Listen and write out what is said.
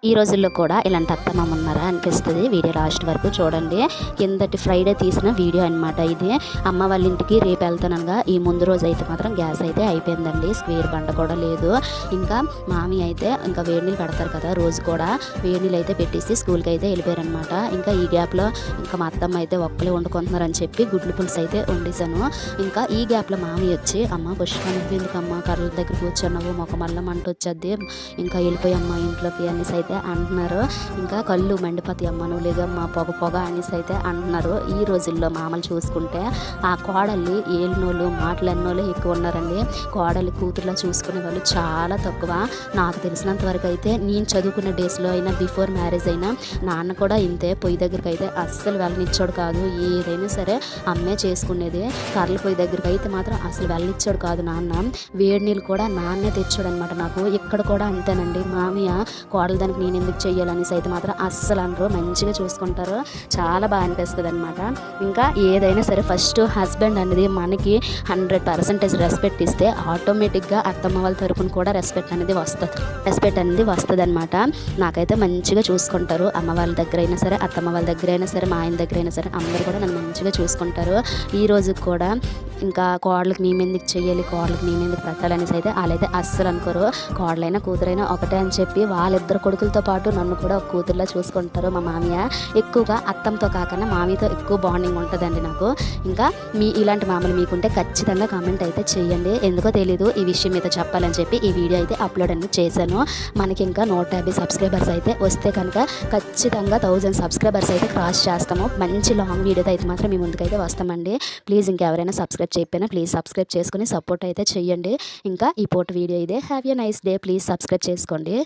ఈ రోజుల్లో కూడా ఇలాంటి అత్తమామ ఉన్నారా అనిపిస్తుంది. వీడియో లాస్ట్ వరకు చూడండి. కిందటి ఫ్రైడే తీసిన వీడియో అనమాట ఇది. అమ్మ వాళ్ళ ఇంటికి రేపు వెళ్తానగా ఈ ముందు రోజు అయితే మాత్రం గ్యాస్ అయితే అయిపోయిందండి. స్క్వేర్ బండ కూడా లేదు. ఇంకా మామి అయితే ఇంకా వేడి నీళ్ళు పెడతారు కదా, రోజు కూడా వేడి నీళ్ళు అయితే పెట్టేసి స్కూల్కి అయితే వెళ్ళిపోయారనమాట. ఇంకా ఈ గ్యాప్లో ఇంకా మా అత్తమ్మ అయితే ఒక్కలే వండుకుంటున్నారని చెప్పి గుడ్లు పులుసు అయితే వండేసాను. ఇంకా ఈ గ్యాప్లో మామి వచ్చి, అమ్మ పుష్పానికి ఎందుకమ్మ కర్రల దగ్గర కూర్చున్నావు, మొక్క మళ్ళీ మంట వచ్చేది, ఇంకా వెళ్ళిపోయమ్మ ఇంట్లోకి అనేసి అయితే అంటున్నారు. ఇంకా కళ్ళు మండిపోతాయి అమ్మ, నువ్వు లేదమ్మా పొగ పొగ అనేసి అయితే అంటున్నారు. ఈ రోజుల్లో మామలు చూసుకుంటే ఆ కోడల్ని ఏలినోళ్ళు మాటలన్నోళ్ళు ఎక్కువ ఉన్నారండి. కోడలి కూతురులా చూసుకునే వాళ్ళు చాలా తక్కువ. నాకు తెలిసినంత వరకు అయితే నేను చదువుకునే డేస్లో అయినా బిఫోర్ మ్యారేజ్ అయినా నాన్న కూడా ఇంతే. పొయ్యి దగ్గరికి అయితే అస్సలు వెళ్ళనిచ్చాడు కాదు. ఏదైనా సరే అమ్మే చేసుకునేది. కర్రల పొయ్యి దగ్గరికి అయితే మాత్రం అసలు వెళ్ళనిచ్చాడు కాదు నాన్న. వేడి నీళ్ళు కూడా నాన్నే తెచ్చాడు అనమాట నాకు. ఇక్కడ కూడా అంతేనండి. మామయ్య కోడలు దానికి నేను ఎందుకు చెయ్యాలనేసి అయితే మాత్రం అస్సలు అనరు. మంచిగా చూసుకుంటారు. చాలా బాగా అనిపిస్తుంది అనమాట. ఇంకా ఏదైనా సరే ఫస్ట్ హస్బెండ్ అనేది మనకి 100% రెస్పెక్ట్ ఇస్తే ఆటోమేటిక్గా అత్తమ్మ వాళ్ళ తరపున కూడా రెస్పెక్ట్ అనేది వస్తుంది అనమాట. నాకైతే మంచిగా చూసుకుంటారు. అమ్మ వాళ్ళ దగ్గర అయినా సరే, అత్తమ్మ వాళ్ళ దగ్గర అయినా సరే, మా ఆయన దగ్గర అయినా సరే అందరూ కూడా నన్ను మంచిగా చూసుకుంటారు. ఈ రోజు కూడా ఇంకా కోడలికి మేము ఎందుకు చెయ్యాలి, కోడలికి మేము ఎందుకు పెట్టాలనేసి అయితే వాళ్ళైతే అస్సలు అనుకోరు. కోడలైనా కూతురైనా ఒకటే అని చెప్పి వాళ్ళిద్దరు కొడుకులతో పాటు నన్ను కూడా ఒక కూతురులా చూసుకుంటారు. మా మామయ్య ఎక్కువగా అత్తంతో కాకుండా మామయ్యతో ఎక్కువ బాండింగ్ ఉంటుందండి నాకు. ఇంకా ఇలాంటి మామలు మీకుంటే ఖచ్చితంగా కామెంట్ అయితే చేయండి. ఎందుకో తెలీదు ఈ విషయం మీద చెప్పాలని చెప్పి ఈ వీడియో అయితే అప్లోడ్ అనేది చేశాను. మనకి ఇంకా 150 సబ్స్క్రైబర్స్ అయితే వస్తే కనుక ఖచ్చితంగా 1000 సబ్స్క్రైబర్స్ అయితే క్రాస్ చేస్తాము. మంచి లాంగ్ వీడియోతో అయితే మాత్రం మీ ముందుకైతే వస్తామండి. ప్లీజ్ ఇంకెవరైనా సబ్స్క్రైబ్ చేయకపోయినా ప్లీజ్ సబ్స్క్రైబ్ చేసుకుని సపోర్ట్ అయితే చేయండి. ఇంకా ఈ పూట వీడియో ఇదే. Have a nice day. Please subscribe చేసుకోండి.